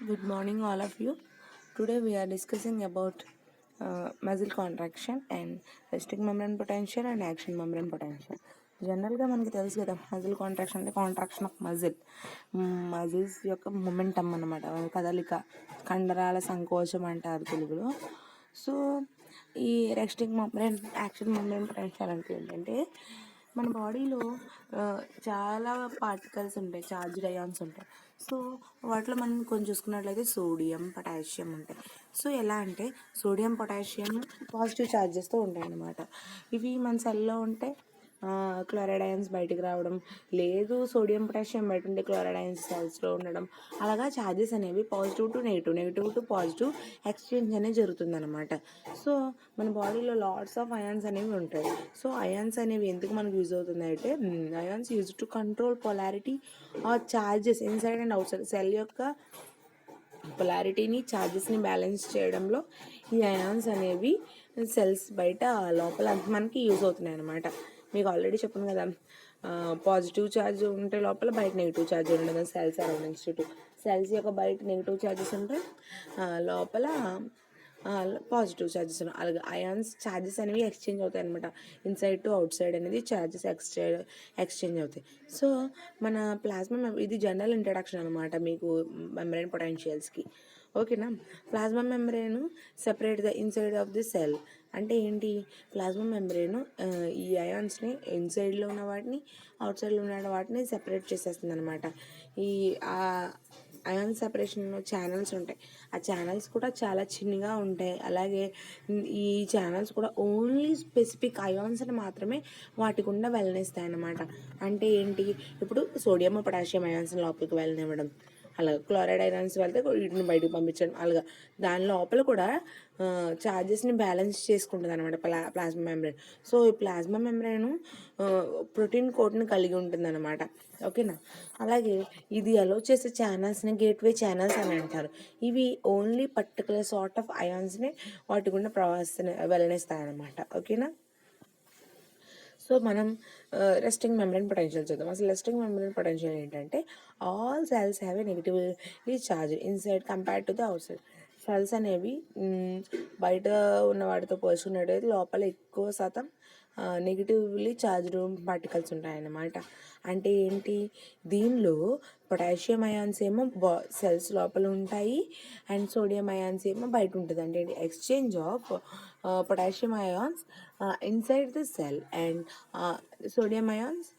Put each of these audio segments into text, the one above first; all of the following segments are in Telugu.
Good morning, all of you. Today we are discussing about muscle contraction and resting membrane potential and action membrane potential. జనరల్గా మనకి తెలుసు కదా, మజిల్ కాంట్రాక్షన్ అంటే కాంట్రాక్షన్ ఆఫ్ మజిల్స్ యొక్క మొమెంటమ్ అన్నమాట, కదలిక, కండరాల సంకోచం అంటారు తెలుగులో. సో ఈ resting membrane, action membrane potential అంటే ఏంటంటే, మన బాడీలో చాలా పార్టికల్స్ ఉంటాయి, చార్జ్డ్ అయాన్స్ ఉంటాయి. సో వాటిలో మనం కొంచెం చూసుకున్నట్లయితే సోడియం, పొటాషియం ఉంటాయి. సో ఎలా అంటే సోడియం, పొటాషియం పాజిటివ్ ఛార్జెస్తో ఉంటాయి అన్నమాట. ఇవి మన సెల్లో ఉంటే క్లోరైడ్ అయాన్స్ బయటకు రావడం, లేదు సోడియం పొటాషియం బయట ఉంటే క్లోరైడ్ అయాన్స్ సెల్స్లో ఉండడం, అలాగా ఛార్జెస్ అనేవి positive to negative, negative to positive exchange అనేది జరుగుతుందన్నమాట. సో మన బాడీలో లాట్స్ ఆఫ్ అయాన్స్ అనేవి ఉంటాయి. సో అయాన్స్ అనేవి ఎందుకు మనకు యూజ్ అవుతుంది అంటే, ions use to control polarity or charges inside and outside. Cell యొక్క పొలారిటీని, ఛార్జెస్ని బ్యాలెన్స్ చేయడంలో ఈ అయాన్స్ అనేవి సెల్స్ బయట లోపల మనకి యూజ్ అవుతున్నాయి అన్నమాట. మీకు ఆల్రెడీ చెప్పాను కదా, పాజిటివ్ ఛార్జ్ ఉంటే లోపల, బయట నెగిటివ్ ఛార్జ్ ఉండదు. సెల్స్ అరౌండింగ్స్ చుట్టూ సెల్స్ యొక్క బయట నెగిటివ్ ఛార్జెస్ ఉంటాయి, లోపల పాజిటివ్ ఛార్జెస్ ఉన్నాయి. అలాగే అయాన్స్ ఛార్జెస్ అనేవి ఎక్స్చేంజ్ అవుతాయి అనమాట. ఇన్సైడ్ టు అవుట్ సైడ్ అనేది ఛార్జెస్ ఎక్స్చేంజ్ అవుతాయి. సో మన ప్లాస్మా, ఇది జనరల్ ఇంట్రడక్షన్ అనమాట మీకు మెమ్బ్రేన్ పొటెన్షియల్స్కి. ఓకేనా. Plasma membrane separate the inside of the cell. అంటే ఏంటి, ప్లాస్మా మెంబ్రేన్ ఈ అయాన్స్ని ఇన్సైడ్లో ఉన్న వాటిని, అవుట్ సైడ్లో ఉన్న వాటిని సెపరేట్ చేసేస్తుంది అనమాట. ఈ అయాన్ సెపరేషన్లో ఛానల్స్ ఉంటాయి. ఆ ఛానల్స్ కూడా చాలా చిన్నగా ఉంటాయి. అలాగే ఈ ఛానల్స్ కూడా ఓన్లీ స్పెసిఫిక్ అయాన్స్ని మాత్రమే వాటి గుండా వెళ్ళనిస్తాయి అన్నమాట. అంటే ఏంటి, ఇప్పుడు సోడియం, పొటాషియం అయాన్స్ని లోపలికి వెళ్ళనివ్వడం, అలాగే క్లోరైడ్ అయాన్స్ వెళ్తే వీటిని బయటకు పంపించడం, అలాగా దాని లోపల కూడా ఛార్జెస్ని బ్యాలెన్స్ చేసుకుంటుంది అనమాట ప్లాస్మా మెంబ్రేన్. సో ఈ ప్లాస్మా మెంబ్రేన్ ప్రోటీన్ కోట్ని కలిగి ఉంటుంది అనమాట. ఓకేనా. అలాగే ఇది అలో చేసే ఛానల్స్ని గేట్వే ఛానల్స్ అని అంటారు. ఇవి ఓన్లీ పర్టికులర్ సార్ట్ ఆఫ్ అయాన్స్ని వాటి గుండా వెళ్ళనిస్తాయి అనమాట. ఓకేనా. సో మనం రెస్టింగ్ మెమ్బ్రేన్ పొటెన్షియల్ చూద్దాం. అసలు రెస్టింగ్ మెమ్బ్రేన్ పొటెన్షియల్ ఏంటంటే, all cells have a negatively charge inside compared to the out సైడ్. సెల్స్ అనేవి బయట ఉన్న వాటితో పోల్చుకున్నట్టయితే లోపల ఎక్కువ శాతం నెగిటివ్లీ ఛార్జ్డ్ పార్టికల్స్ ఉంటాయన్నమాట. అంటే ఏంటి, దీనిలో పొటాషియం అయాన్స్ ఏమో సెల్స్ లోపల ఉంటాయి, అండ్ సోడియం అయాన్స్ ఏమో బయట ఉంటుంది. అంటే exchange of potassium ions inside the cell and sodium ions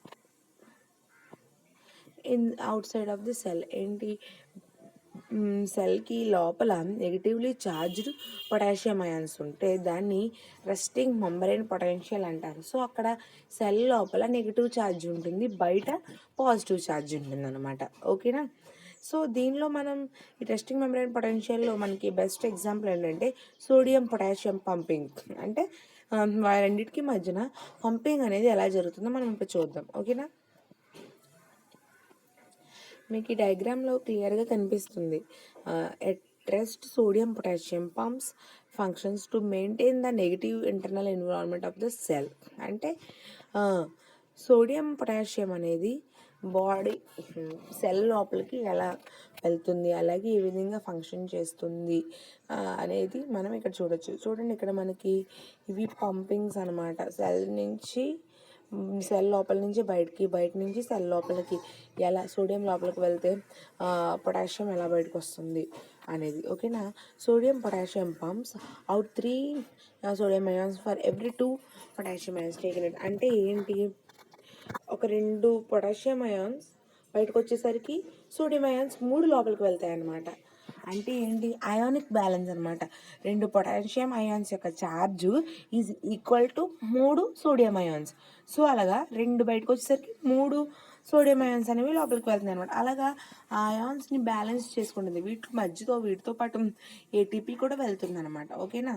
out side of the cell. ఏంటి, సెల్కి లోపల నెగిటివ్లీ ఛార్జ్డ్ పొటాషియం అయాన్స్ ఉంటే దాన్ని రెస్టింగ్ మెమ్బ్రేన్ పొటెన్షియల్ అంటారు. సో అక్కడ సెల్ లోపల నెగిటివ్ ఛార్జ్ ఉంటుంది, బయట పాజిటివ్ ఛార్జ్ ఉంటుంది అనమాట. ఓకేనా. సో దీనిలో మనం ఈ రెస్టింగ్ మెమ్బ్రేన్ పొటెన్షియల్లో మనకి బెస్ట్ ఎగ్జాంపుల్ ఏంటంటే సోడియం పొటాషియం పంపింగ్. అంటే రెండింటికి మధ్యన పంపింగ్ అనేది ఎలా జరుగుతుందో మనం ఇప్పుడు చూద్దాం. ఓకేనా. మీకు ఈ డయాగ్రామ్లో క్లియర్గా కనిపిస్తుంది. At rest sodium potassium pumps functions to maintain the negative internal environment of the cell. అంటే సోడియం పొటాషియం అనేది బాడీ సెల్ లోపలికి ఎలా వెళ్తుంది, అలాగే ఏ విధంగా ఫంక్షన్ చేస్తుంది అనేది మనం ఇక్కడ చూడొచ్చు. చూడండి, ఇక్కడ మనకి ఇవి పంపింగ్స్ అనమాట. సెల్ నుంచి సెల్ లోపల నుంచి బయటికి, బయట నుంచి సెల్ లోపలికి ఎలా సోడియం లోపలికి వెళ్తే పొటాషియం ఎలా బయటకు వస్తుంది అనేది. ఓకేనా. Sodium potassium pumps out 3 sodium ions for every 2 potassium ions taken it. అంటే ఏంటి, ఒక 2 పొటాషియం అయాన్స్ బయటకు వచ్చేసరికి సోడియం అయాన్స్ 3 లోపలికి వెళ్తాయి అన్నమాట. అంటే ఏంటి, అయానిక్ బ్యాలెన్స్ అనమాట. 2 పొటాషియం అయాన్స్ యొక్క charge is equal to 3 sodium ions. So అలాగా 2 బయటకు వచ్చేసరికి 3 సోడియం అయాన్స్ అనేవి లోపలికి వెళ్తున్నాయి అనమాట. అలాగా ఆ అయాన్స్ని బ్యాలెన్స్ చేసుకుంటుంది. వీటితో పాటు ఏటీపీ కూడా వెళ్తుంది అనమాట. ఓకేనా.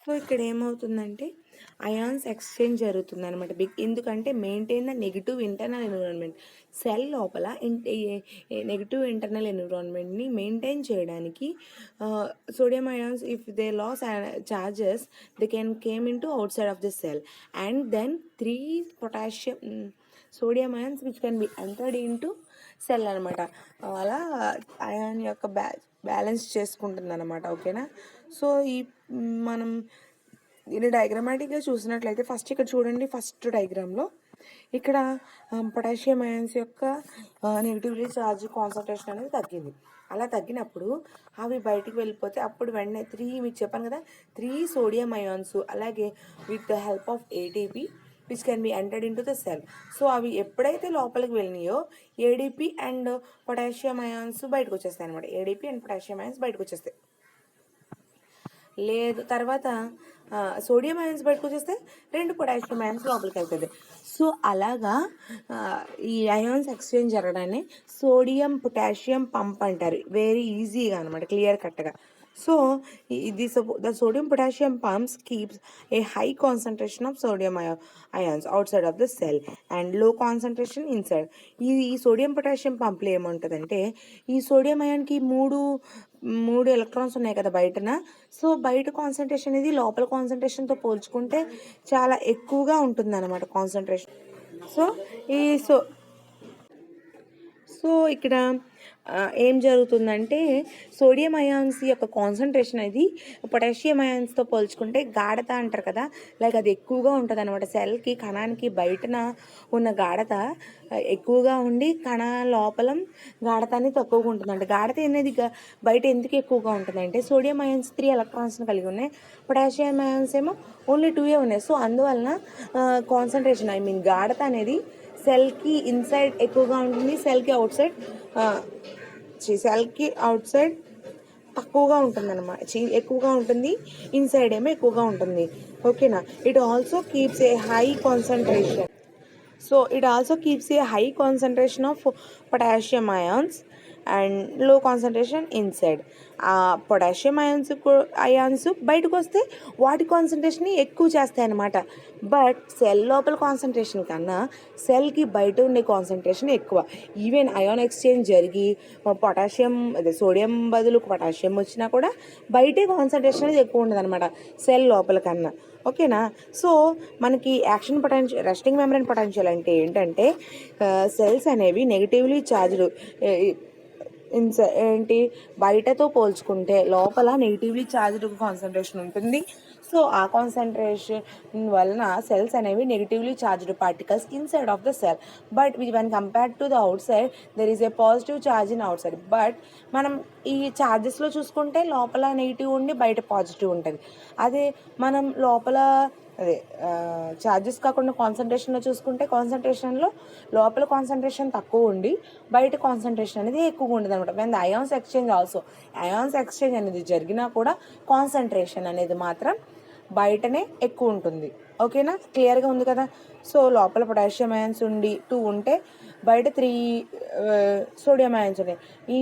సో ఇక్కడ ఏమవుతుందంటే అయాన్స్ ఎక్స్చేంజ్ జరుగుతుంది అనమాట. ఎందుకంటే maintain the negative internal environment. Cell లోపల నెగిటివ్ ఇంటర్నల్ ఎన్విరాన్మెంట్ని మెయింటైన్ చేయడానికి sodium ions if they loss charges they can came in to out side of the cell and then 3 potassium sodium ions which can be entered in to cell అనమాట. అలా అయాన్ యొక్క బ్యాలెన్స్ చేసుకుంటుంది అనమాట. ఓకేనా. సో ఈ మనం దీన్ని డయాగ్రామాటిక్గా చూసినట్లయితే ఫస్ట్ ఇక్కడ చూడండి, ఫస్ట్ డయాగ్రామ్లో ఇక్కడ పొటాషియం అయాన్స్ యొక్క నెగిటివ్లీ ఛార్జ్ కాన్సన్ట్రేషన్ అనేది తగ్గింది. అలా తగ్గినప్పుడు అవి బయటికి వెళ్ళిపోతే అప్పుడు వెంటనే మీకు చెప్పాను కదా 3 సోడియం అయాన్స్ అలాగే with the help of ATP which can be entered in to the cell. So అవి ఎప్పుడైతే లోపలికి వెళ్ళినాయో ఏడీపీ అండ్ పొటాషియం అయాన్స్ బయటకు వచ్చేస్తాయి అనమాట. ఏడీపీ అండ్ పొటాషియం అయాన్స్ బయటకు వచ్చేస్తాయి. లేదు తర్వాత సోడియం అయాన్స్ బయటకు వచ్చేస్తే 2 పొటాషియం అయాన్స్ లోపలికి వెళ్తుంది. సో అలాగా ఈ అయాన్స్ ఎక్స్చేంజ్ జరగడాన్ని సోడియం పొటాషియం పంప్ అంటారు. వెరీ ఈజీగా అనమాట, క్లియర్ కట్గా. So the sodium potassium pumps keeps a high concentration of sodium ions outside of the cell and low concentration inside. ఈ సోడియం పొటాషియం పంప్లో ఏముంటుందంటే ఈ సోడియం అయాన్కి మూడు ఎలక్ట్రాన్స్ ఉన్నాయి కదా బయటన. సో బయట కాన్సన్ట్రేషన్ అనేది లోపల కాన్సన్ట్రేషన్తో పోల్చుకుంటే చాలా ఎక్కువగా ఉంటుంది అనమాట కాన్సన్ట్రేషన్. సో ఇక్కడ ఏం జరుగుతుందంటే సోడియం అయాన్స్ యొక్క కాన్సన్ట్రేషన్ అనేది పొటాషియం అయాన్స్తో పోల్చుకుంటే గాఢత అంటారు కదా, లైక్ అది ఎక్కువగా ఉంటుంది అనమాట. సెల్కి కణానికి బయటన ఉన్న గాఢత ఎక్కువగా ఉండి లోపల గాఢత అనేది తక్కువగా ఉంటుందంట. గాఢత అనేది బయట ఎందుకు ఎక్కువగా ఉంటుందంటే సోడియం అయాన్స్ 3 ఎలక్ట్రాన్స్ని కలిగి ఉన్నాయి, పొటాషియం అయాన్స్ ఏమో ఓన్లీ 2 ఉన్నాయి. సో అందువలన కాన్సన్ట్రేషన్ గాఢత అనేది సెల్కి ఇన్సైడ్ ఎక్కువగా ఉంటుంది, సెల్కి అవుట్ సైడ్ తక్కువగా ఉంటుంది అనమాట, ఎక్కువగా ఉంటుంది, ఇన్సైడ్ ఏమో ఎక్కువగా ఉంటుంది. ఓకేనా. It also keeps A high concentration of potassium ions and లో కాన్సన్ట్రేషన్ ఇన్సైడ్. పొటాషియం అయాన్స్ బయటకు వస్తే వాటి కాన్సన్ట్రేషన్ని ఎక్కువ చేస్తాయి అన్నమాట. బట్ సెల్ లోపల కాన్సన్ట్రేషన్ కన్నా సెల్కి బయట ఉండే కాన్సన్ట్రేషన్ ఎక్కువ. ఈవెన్ అయాన్ ఎక్స్చేంజ్ జరిగి సోడియం బదులు పొటాషియం వచ్చినా కూడా బయటే కాన్సన్ట్రేషన్ అనేది ఎక్కువ ఉంటుంది అనమాట సెల్ లోపల కన్నా. ఓకేనా. సో మనకి రెస్టింగ్ మెమ్బ్రేన్ పొటెన్షియల్ అంటే ఏంటంటే సెల్స్ అనేవి నెగిటివ్లీ ఛార్జ్డ్ బయటతో పోల్చుకుంటే లోపల నెగిటివ్లీ ఛార్జ్డ్ కాన్సన్ట్రేషన్ ఉంటుంది. సో ఆ కాన్సన్ట్రేషన్ వలన సెల్స్ అనేవి negatively charged particles inside of the cell. But when compared to the out side there is a positive charge in out side. But మనం ఈ ఛార్జెస్లో చూసుకుంటే లోపల నెగిటివ్ ఉండి బయట పాజిటివ్ ఉంటుంది. అదే మనం ఛార్జెస్ కాకుండా కాన్సన్ట్రేషన్లో చూసుకుంటే లోపల కాన్సన్ట్రేషన్ తక్కువ ఉండి బయట కాన్సన్ట్రేషన్ అనేది ఎక్కువగా ఉంటుంది అనమాట. వెన్ ద అయాన్స్ ఎక్స్చేంజ్ అనేది జరిగినా కూడా కాన్సన్ట్రేషన్ అనేది మాత్రం బయటనే ఎక్కువ ఉంటుంది. ఓకేనా, క్లియర్గా ఉంది కదా. సో లోపల పొటాషియం అయాన్స్ 2 ఉంటే బయట 3 సోడియం అయాన్స్ ఉన్నాయి. ఈ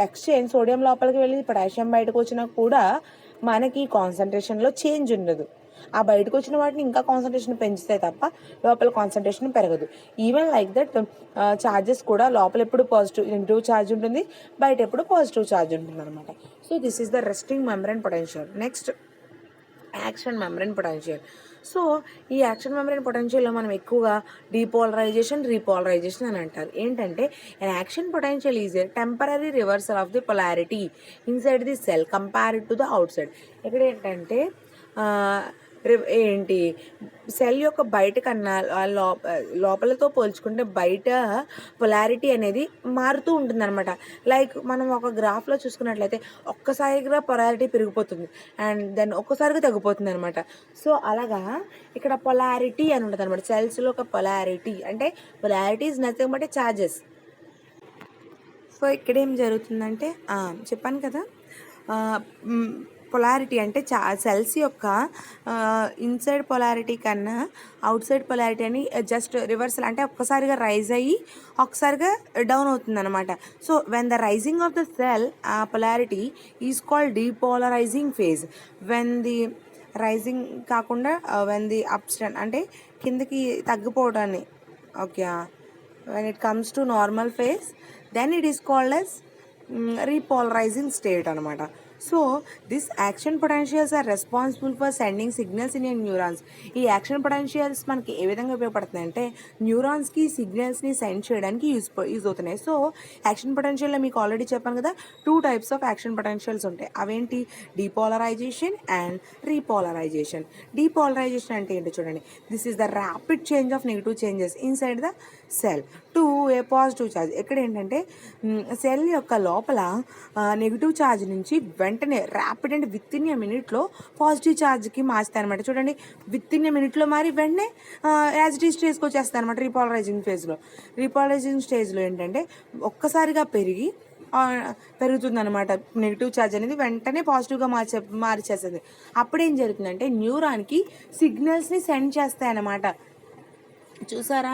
ఎక్స్చేంజ్ సోడియం లోపలికి వెళ్ళి పొటాషియం బయటకు వచ్చినా కూడా మనకి కాన్సన్ట్రేషన్లో చేంజ్ ఉండదు. ఆ బయటకు వచ్చిన వాటిని ఇంకా కాన్సన్ట్రేషన్ పెంచుతాయి తప్ప లోపల కాన్సన్ట్రేషన్ పెరగదు. ఈవెన్ లైక్ దట్ ఛార్జెస్ కూడా లోపల ఎప్పుడు నెగిటివ్ ఛార్జ్ ఉంటుంది, బయట ఎప్పుడు పాజిటివ్ ఛార్జ్ ఉంటుంది అనమాట. So this is the resting membrane potential. Next action membrane potential. So ఈ యాక్షన్ మెమ్బ్రేన్ పొటెన్షియల్లో మనం ఎక్కువగా రీపోలరైజేషన్ అని అంటారు. ఏంటంటే action potential is a temporary reversal of the polarity inside the cell compared to the out side. ఇక్కడ ఏంటంటే సెల్ యొక్క బయట కన్నా లోపలతో పోల్చుకుంటే బయట పొలారిటీ అనేది మారుతూ ఉంటుంది అనమాట. లైక్ మనం ఒక గ్రాఫ్లో చూసుకున్నట్లయితే ఒక్కసారిగా పొలారిటీ పెరిగిపోతుంది అండ్ దెన్ ఒక్కసారిగా తగ్గిపోతుంది అనమాట. సో అలాగా ఇక్కడ పొలారిటీ అని ఉంటుంది అనమాట. సెల్స్లో ఒక పొలారిటీ అంటే polarity is nothing but charges. So ఇక్కడ ఏం జరుగుతుందంటే చెప్పాను కదా, పొలారిటీ అంటే సెల్స్ యొక్క ఇన్సైడ్ పొలారిటీ కన్నా అవుట్ సైడ్ పొలారిటీ అని జస్ట్ రివర్సల్ అంటే ఒక్కసారిగా రైజ్ అయ్యి ఒక్కసారిగా డౌన్ అవుతుంది అనమాట. So when the rising of the cell polarity is called depolarizing phase. When the rising కాకుండా వెన్ ది అప్స్టన్ అంటే కిందకి తగ్గిపోవడాన్ని. Okay, when it comes to normal phase, then it is called as repolarizing state అనమాట. So this action potentials are responsible for sending signals in neurons. ఈ యాక్షన్ పొటెన్షియల్స్ మనకి ఏ విధంగా ఉపయోగపడుతున్నాయి అంటే న్యూరాన్స్కి సిగ్నల్స్ని సెండ్ చేయడానికి యూజ్ అవుతున్నాయి. సో యాక్షన్ పొటెన్షియల్లో మీకు ఆల్రెడీ చెప్పాను కదా, 2 టైప్స్ ఆఫ్ యాక్షన్ పొటెన్షియల్స్ ఉంటాయి. అవేంటి? Depolarisation and repolarisation. డీపోలరైజేషన్ అంటే ఏంటో చూడండి. This is the rapid change of negative changes inside the cell to A positive charge. ఇక్కడ ఏంటంటే సెల్ యొక్క లోపల నెగిటివ్ ఛార్జ్ నుంచి వెంటనే rapid and with in a మినిట్లో పాజిటివ్ ఛార్జ్కి మార్చుతాయి అనమాట. చూడండి, విత్ ఇన్ ఏ మినిట్లో మారి వెంటనే యాజ్ ఇట్ ఈస్ స్టేజ్కి వచ్చేస్తాయి అనమాట. రీపోలరైజింగ్ స్టేజ్లో ఏంటంటే ఒక్కసారిగా పెరుగుతుంది అనమాట. నెగిటివ్ ఛార్జ్ అనేది వెంటనే పాజిటివ్గా మార్చేస్తుంది. అప్పుడేం జరుగుతుందంటే న్యూరాన్కి సిగ్నల్స్ని సెండ్ చేస్తాయి అన్నమాట. చూసారా,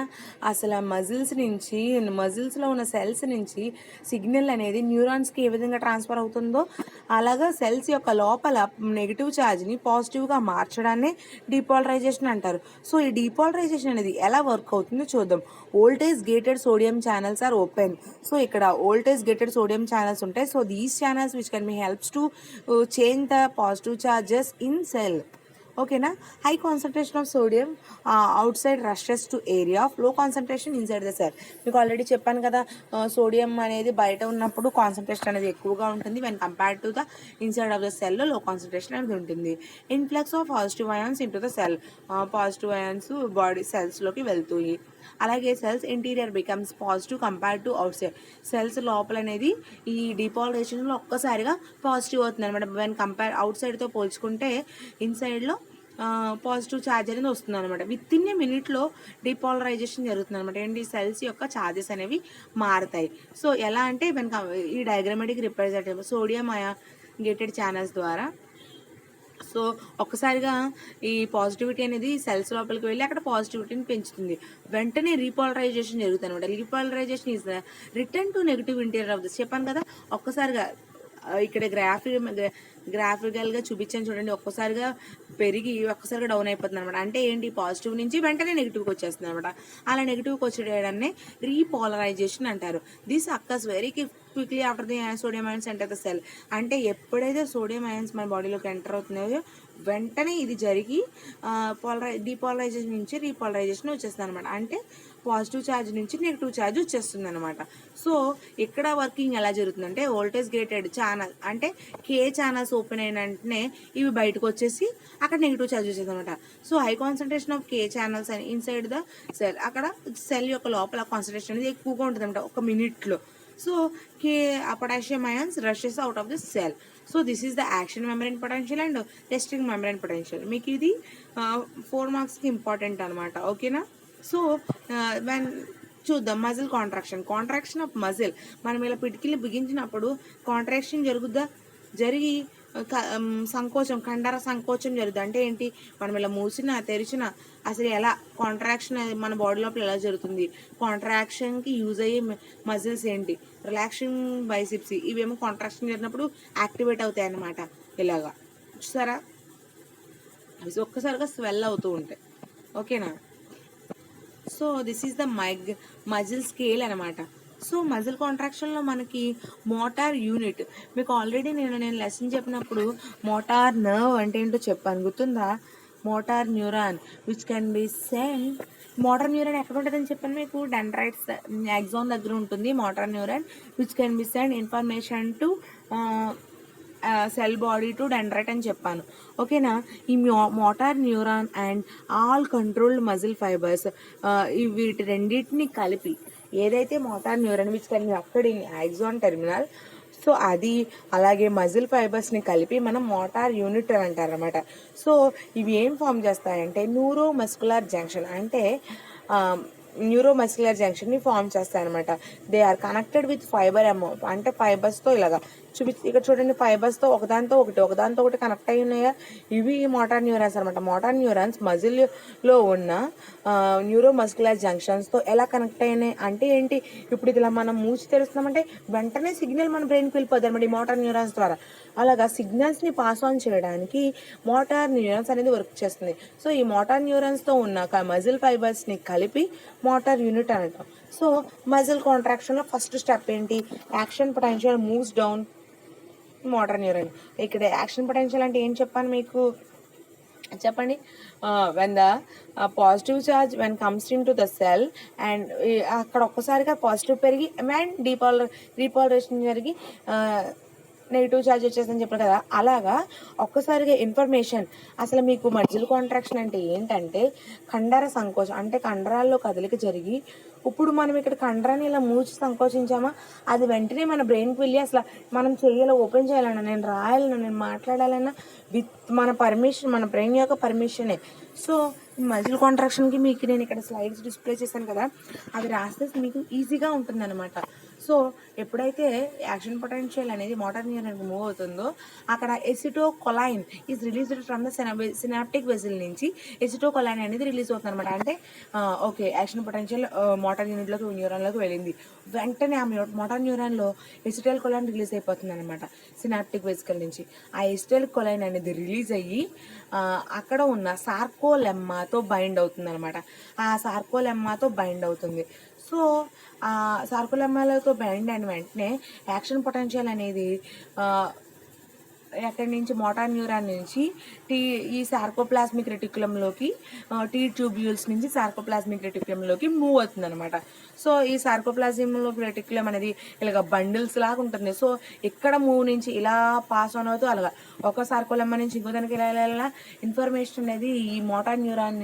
అసలు మజిల్స్లో ఉన్న సెల్స్ నుంచి సిగ్నల్ అనేది న్యూరాన్స్కి ఏ విధంగా ట్రాన్స్ఫర్ అవుతుందో అలాగా సెల్స్ యొక్క లోపల నెగిటివ్ ఛార్జ్ని పాజిటివ్గా మార్చడాన్ని డీపోలరైజేషన్ అంటారు. సో ఈ డీపోలరైజేషన్ అనేది ఎలా వర్క్ అవుతుందో చూద్దాం. Voltage gated sodium channels are open. So ఇక్కడ వోల్టేజ్ గేటెడ్ సోడియం ఛానల్స్ ఉంటాయి. So these channels which can be helps to change the positive charges in cell. ఓకేనా. High concentration of sodium outside rushes to area of low concentration inside the cell. మీకు ఆల్రెడీ చెప్పాను కదా, సోడియం అనేది బయట ఉన్నప్పుడు కాన్సన్ట్రేషన్ అనేది ఎక్కువగా ఉంటుంది. When compared to the inside of the సెల్లో లో కాన్సన్ట్రేషన్ అనేది ఉంటుంది. Influx of positive ions into the cell. Positive ions body సెల్స్లోకి వెళ్తాయి. అలాగే cells interior becomes positive compared to out సైడ్. సెల్స్ లోపల అనేది ఈ డీపోలరైజేషన్లో ఒక్కసారిగా పాజిటివ్ అవుతుంది అనమాట. వెన్ కంపేర్ అవుట్ సైడ్తో పోల్చుకుంటే ఇన్సైడ్లో పాజిటివ్ ఛార్జ్ అనేది వస్తుంది అనమాట. విత్ ఇన్ ఏ మినిట్లో డీపోలరైజేషన్ జరుగుతుంది అనమాట. ఏంటి? సెల్స్ యొక్క ఛార్జెస్ అనేవి మారుతాయి. సో ఎలా అంటే ఈ diagrammatic representative sodium gated channels ద్వారా సో ఒక్కసారిగా ఈ పాజిటివిటీ అనేది సెల్స్ లోపలికి వెళ్ళి అక్కడ పాజిటివిటీని పెంచుతుంది. వెంటనే రీపోలరైజేషన్ జరుగుతుంది అనమాట. Repolarisation is the return to negative interior of this. చెప్పాను కదా, ఒక్కసారిగా ఇక్కడ గ్రాఫికల్గా చూపించాను చూడండి. ఒక్కసారిగా పెరిగి ఒక్కసారిగా డౌన్ అయిపోతుంది అనమాట. అంటే ఏంటి? పాజిటివ్ నుంచి వెంటనే నెగిటివ్కి వచ్చేస్తుంది అనమాట. అలా నెగిటివ్కి వచ్చేయడాన్ని రీపోలరైజేషన్ అంటారు. This occurs very quickly after the sodium ions enter the cell. అంటే ఎప్పుడైతే సోడియం అయాన్స్ మన బాడీలోకి ఎంటర్ అవుతున్నాయో వెంటనే ఇది జరిగి డీపోలరైజేషన్ నుంచి రీపోలరైజేషన్ వచ్చేస్తుంది అనమాట. అంటే పాజిటివ్ ఛార్జ్ నుంచి నెగిటివ్ ఛార్జ్ వచ్చేస్తుంది అనమాట. సో ఇక్కడ వర్కింగ్ ఎలా జరుగుతుందంటే వోల్టేజ్ గేటెడ్ ఛానల్ అంటే కే ఛానల్స్ ఓపెన్ అయిన వెంటనే ఇవి బయటకు వచ్చేసి అక్కడ నెగిటివ్ ఛార్జ్ వచ్చేది అనమాట. So high concentration of K channels అని ఇన్సైడ్ ద సెల్. అక్కడ సెల్ యొక్క లోపల కాన్సన్ట్రేషన్ అనేది ఎక్కువగా ఉంటుంది అనమాట ఒక మినిట్లో. So potassium ions rashes out of the cell. So this is the action membrane potential and resting membrane potential. మీకు ఇది 4 మార్క్స్కి ఇంపార్టెంట్ అనమాట. ఓకేనా. సో చూద్దాం మజిల్ కాంట్రాక్షన్ ఆఫ్ మజిల్. మనం ఇలా పిటికిల్ని బిగించినప్పుడు కాంట్రాక్షన్ జరిగి కండర సంకోచం జరుగుతుంది. అంటే ఏంటి? మనం ఇలా మూసినా తెరిచినా అసలు ఎలా కాంట్రాక్షన్ మన బాడీ లోపల ఎలా జరుగుతుంది, కాంట్రాక్షన్కి యూజ్ అయ్యే మజిల్స్ ఏంటి? Relaxing biceps. ఇవేమో కాంట్రాక్షన్ జరిగినప్పుడు యాక్టివేట్ అవుతాయి అన్నమాట. ఇలాగా చూసారా, అవి ఒక్కసారిగా స్వెల్ అవుతూ ఉంటాయి. ఓకేనా. So this is the muscle scale అనమాట. సో మజిల్ కాంట్రాక్షన్లో మనకి మోటార్ యూనిట్ మీకు ఆల్రెడీ నేను లెసన్ చెప్పినప్పుడు మోటార్ నర్వ్ అంటే ఏంటో చెప్పాను, గుర్తుందా? Motor neuron which can be send. Motor neuron ఎక్కడ ఉంటుందని చెప్పాను మీకు? డెండ్రైట్స్ యాక్సాన్ దగ్గర ఉంటుంది motor neuron which can be send information to cell body to dendrite అని చెప్పాను. ఓకేనా. ఈ motor neuron and all controlled muscle fibres వీటి రెండింటిని కలిపి ఏదైతే motor neuron which can B అక్కడ ఇన్ యాక్సాన్ టెర్మినల్, సో అది అలాగే మజిల్ ఫైబర్స్ని కలిపి మనం మోటార్ యూనిట్ అని అంటారనమాట. సో ఇవి ఏం ఫామ్ చేస్తాయంటే న్యూరోమస్కులర్ జంక్షన్ అంటే న్యూరోమస్కులర్ జంక్షన్ని ఫామ్ చేస్తాయి అనమాట. They are connected with fibre అంటే ఫైబర్స్తో ఇలాగా ఇక్కడ చూడండి, ఫైబర్స్తో ఒకదాంతో ఒకటి కనెక్ట్ అయి ఉన్నాయా, ఇవి మోటార్ న్యూరాన్స్ అనమాట. మోటార్ న్యూరాన్స్ మజిల్లో ఉన్న న్యూరోమస్కులర్ జంక్షన్స్తో ఎలా కనెక్ట్ అయినాయి అంటే ఏంటి, ఇప్పుడు ఇలా మనం మూసి తెరుస్తున్నామంటే వెంటనే సిగ్నల్ మన బ్రెయిన్కి వెళ్ళిపోద్ది అనమాట ఈ మోటార్ న్యూరాన్స్ ద్వారా. అలాగా సిగ్నల్స్ని పాస్ ఆన్ చేయడానికి మోటార్ న్యూరాన్స్ అనేది వర్క్ చేస్తుంది. సో ఈ మోటార్ న్యూరాన్స్తో ఉన్న మజిల్ ఫైబర్స్ని కలిపి మోటార్ యూనిట్ అనటం. సో మజిల్ కాంట్రాక్షన్లో ఫస్ట్ స్టెప్ ఏంటి, action potential moves down motor neuron. ఇక్కడ యాక్షన్ పొటెన్షియల్ అంటే ఏం చెప్పాను మీకు చెప్పండి. When the positive charge when comes in to the cell and అక్కడ ఒక్కసారిగా పాజిటివ్ పెరిగి అండ్ రీపాలరేషన్ జరిగి నెగిటివ్ ఛార్జ్ వచ్చేసిందని చెప్పారు కదా, అలాగా ఒక్కసారిగా ఇన్ఫర్మేషన్. అసలు మీకు మజిల్ కాంట్రాక్షన్ అంటే ఏంటంటే కండర సంకోచం, అంటే కండరాల్లో కదలిక జరిగి ఇప్పుడు మనం ఇక్కడ కండరాన్ని ఇలా మూచి సంకోచించామా, అది వెంటనే మన బ్రెయిన్కి వెళ్ళి అసలు మనం చేయాలో ఓపెన్ చేయాలన్నా, నేను రాయాలన్నా, నేను మాట్లాడాలన్నా విత్ మన పర్మిషన్, మన బ్రెయిన్ యొక్క పర్మిషనే. సో మజిల్ కాంట్రాక్షన్కి మీకు నేను ఇక్కడ స్లైడ్స్ డిస్ప్లే చేశాను కదా, అది రాస్తే మీకు ఈజీగా ఉంటుందన్నమాట. సో ఎప్పుడైతే యాక్షన్ పొటెన్షియల్ అనేది మోటార్ న్యూరాన్కి మూవ్ అవుతుందో అక్కడ acetylcholine is released from the synaptic vesicle నుంచి ఎసిటోకొలైన్ అనేది రిలీజ్ అవుతుంది అనమాట. అంటే ఓకే, యాక్షన్ పొటెన్షియల్ మోటార్ న్యూరాన్లోకి వెళ్ళింది, వెంటనే ఆ మోటార్ న్యూరాన్లో ఎసిటైల్ కొలైన్ రిలీజ్ అయిపోతుంది అనమాట సినాప్టిక్ వెజికల్ నుంచి. ఆ ఎసిటైల్ కొలైన్ అనేది రిలీజ్ అయ్యి అక్కడ ఉన్న సార్కోలెమ్మాతో బైండ్ అవుతుంది అనమాట. ఆ సార్కోలెమ్మాతో బైండ్ అవుతుంది. సో ఆ సార్కోలెమ్మాలతో బైండ్ అయిన వెంటనే యాక్షన్ పొటెన్షియల్ అనేది ఎక్కడి నుంచి మోటార్ న్యూరాన్ నుంచి ఈ సార్కోప్లాస్మిక్ రెటిక్యులంలోకి టీ ట్యూబ్యూల్స్ నుంచి సార్కోప్లాస్మిక్ రెటిక్యులంలోకి మూవ్ అవుతుంది అనమాట. సో ఈ సార్కోప్లాస్మిక్ రెటిక్యులం అనేది ఇలాగ బండిల్స్ లాగా ఉంటుంది. సో ఇక్కడ మూవ్ నుంచి ఇలా పాస్ ఆన్ అవుతూ అలాగా ఒక సార్కోలెమ్మ నుంచి ఇంకో దానికి ఇలా ఇన్ఫర్మేషన్ అనేది ఈ మోటార్ న్యూరాన్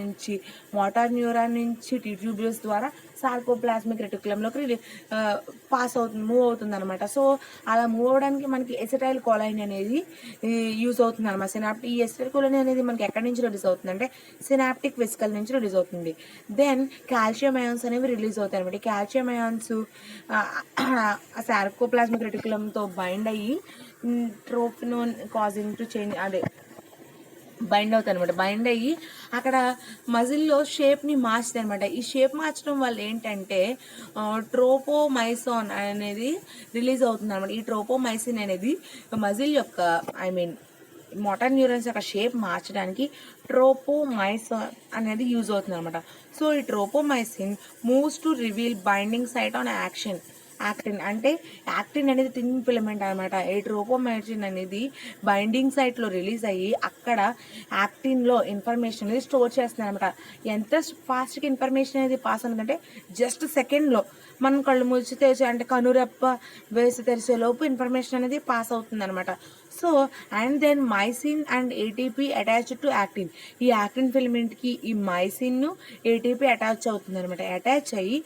నుంచి టీ ట్యూబ్యూల్స్ ద్వారా సార్కోప్లాస్మిక్ రెటిక్యులంలోకి పాస్ అవుతుంది, మూవ్ అవుతుంది అనమాట. సో అలా మూవ్ అవడానికి మనకి ఎసిటైల్ కొలైన్ అనేది యూజ్ అవుతుంది అనమాట. ఈ ఎసిటైల్ కొలైన్ అనేది మనకి ఎక్కడి నుంచి రిలీజ్ అవుతుంది అంటే సినాప్టిక్ వెసికల్ నుంచి రిలీజ్ అవుతుంది. దెన్ కాల్షియం అయాన్స్ అనేవి రిలీజ్ అవుతాయి అనమాట. ఈ కాల్షియం అయాన్స్ సార్కోప్లాస్మిక్ రెటిక్యులంతో బైండ్ అయ్యి ట్రోపినోన్ కాజింగ్ టు చేంజ్ అదే బైండ్ అవుతాయి అనమాట. బైండ్ అయ్యి అక్కడ మజిల్లో షేప్ని మార్చుతాయి అనమాట. ఈ షేప్ మార్చడం వల్ల ఏంటంటే ట్రోపోమైసిన్ అనేది రిలీజ్ అవుతుంది అనమాట. ఈ ట్రోపోమైసిన్ అనేది మజిల్ యొక్క మోటార్ న్యూరాన్స్ యొక్క షేప్ మార్చడానికి ట్రోపోమైసిన్ అనేది యూజ్ అవుతుంది అనమాట. సో ఈ tropomyosin moves to reveal binding site on actin. అంటే యాక్టిన్ అనేది థిన్ ఫిలమెంట్ అనమాట. ఈ ట్రోపోమైసిన్ అనేది బైండింగ్ సైట్లో రిలీజ్ అయ్యి అక్కడ యాక్టిన్లో ఇన్ఫర్మేషన్ అనేది స్టోర్ చేస్తుంది అనమాట. ఎంత ఫాస్ట్గా ఇన్ఫర్మేషన్ అనేది పాస్ అవుతుందంటే జస్ట్ సెకండ్లో మనం కళ్ళు మూసి తెరిచి అంటే కనురెప్ప వేసి తెరిచేలోపు ఇన్ఫర్మేషన్ అనేది పాస్ అవుతుంది అనమాట. So and then myosin and ATP attached to actin. ఈ యాక్టిన్ ఫిలమెంట్కి ఈ మైసిన్ ఏటీపీ అటాచ్ అవుతుంది అనమాట. అటాచ్ అయ్యి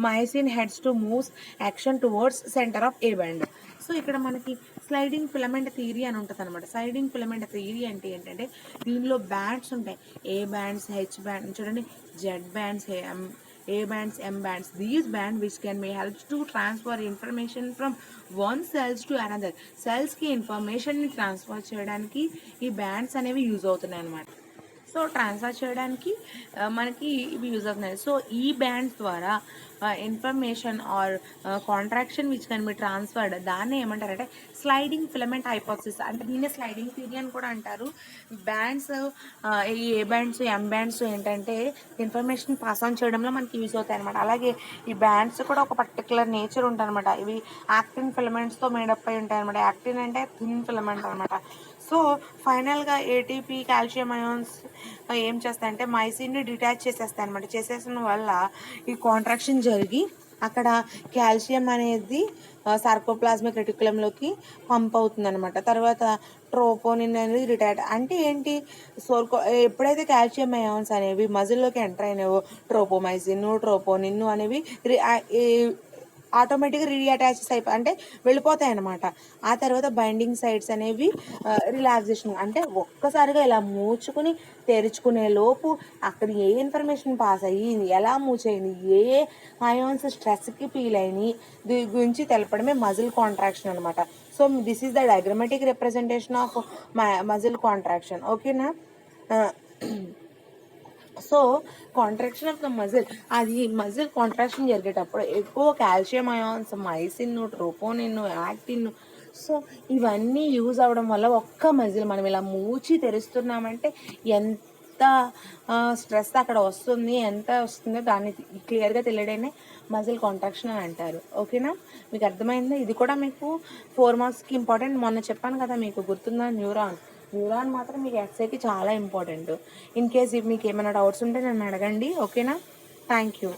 myosin heads to moves action towards centre of a band. So ఇక్కడ మనకి స్లైడింగ్ ఫిలమెంట్ థియరీ అని ఉంటుంది అనమాట. స్లైడింగ్ ఫిలమెంట్ థియరీ అంటే ఏంటంటే దీనిలో బ్యాండ్స్ ఉంటాయి, ఏ బ్యాండ్స్, హెచ్ బ్యాండ్, చూడండి Z bands, A bands, M bands. These bands which can be helped to transfer information from one cells to another. Cells की information ని ట్రాన్స్ఫర్ చేయడానికి ఈ బ్యాండ్స్ అనేవి యూజ్ అవుతున్నాయి అన్నమాట. సో ట్రాన్స్ఫర్ చేయడానికి మనకి ఇవి యూజ్ అవుతున్నాయి. సో ఈ బ్యాండ్స్ ద్వారా information are contraction which can B transferred, దాన్ని ఏమంటారంటే స్లైడింగ్ ఫిలమెంట్ హైపోథసిస్, అంటే దీన్ని స్లైడింగ్ థియరీ అని కూడా అంటారు. బ్యాండ్స్ ఈ ఏ బ్యాండ్స్, ఎం బ్యాండ్స్ ఏంటంటే ఇన్ఫర్మేషన్ పాస్ ఆన్ చేయడంలో మనకి యూజ్ అవుతాయి అనమాట. అలాగే ఈ బ్యాండ్స్ కూడా ఒక పర్టికులర్ నేచర్ ఉంటుంది అనమాట. ఇవి యాక్టిన్ ఫిలమెంట్స్తో మేడప్ అయి ఉంటాయి అనమాట. యాక్టిన్ అంటే థిన్ ఫిలమెంట్ అనమాట. సో ఫైనల్గా ఏటీపీ కాల్షియం అయాన్స్ ఏం చేస్తాయంటే మైసిన్ని డిటాచ్ చేసేస్తాయి అనమాట. చేసేసిన వల్ల ఈ కాంట్రాక్షన్ జరిగి అక్కడ కాల్షియం అనేది సార్కోప్లాస్మిక్ రెటిక్యులంలోకి పంప్ అవుతుంది అనమాట. తర్వాత ట్రోపోనిన్ అనేది రిటైర్డ్ అంటే ఏంటి, ఎప్పుడైతే కాల్షియం అయాన్స్ అనేవి మజిల్లోకి ఎంటర్ అయినావో ట్రోపోమైసిన్, ట్రోపోనిన్ అనేవి ఆటోమేటిక్గా రీఅటాచెస్ అయిపోయి అంటే వెళ్ళిపోతాయి అన్నమాట. ఆ తర్వాత బైండింగ్ సైడ్స్ అనేవి రిలాక్సేషన్ అంటే ఒక్కసారిగా ఇలా మూచుకుని తెరుచుకునే లోపు అక్కడ ఏ ఇన్ఫర్మేషన్ పాస్ అయ్యింది, ఎలా మూవ్ చేయింది, ఏ అయాన్స్ స్ట్రెస్కి ఫీల్ అయినాయి, దీని గురించి తెలపడమే మజిల్ కాంట్రాక్షన్ అనమాట. So this is the diagrammatic representation of muscle contraction. ఓకేనా? So contraction of the muscle, అది మజిల్ కాంట్రాక్షన్ జరిగేటప్పుడు ఎక్కువ calcium ions, myosin, troponin, actin, so ఇవన్నీ యూజ్ అవ్వడం వల్ల ఒక్క మజిల్ మనం ఇలా మూచి తెరుస్తున్నామంటే ఎంత స్ట్రెస్ అక్కడ వస్తుంది, ఎంత వస్తుందో దాన్ని క్లియర్గా తెలియడమే మజిల్ కాంట్రాక్షన్ అని అంటారు. ఓకేనా? మీకు అర్థమైందా? ఇది కూడా మీకు 4 మార్క్స్కి ఇంపార్టెంట్. మొన్న చెప్పాను కదా మీకు గుర్తుందా, న్యూరాన్ మాత్రం మీకు ఎక్సైకి చాలా ఇంపార్టెంట్. ఇన్ కేస్ మీకు ఏమైనా డౌట్స్ ఉంటే నన్ను అడగండి. ఓకేనా? Thank you.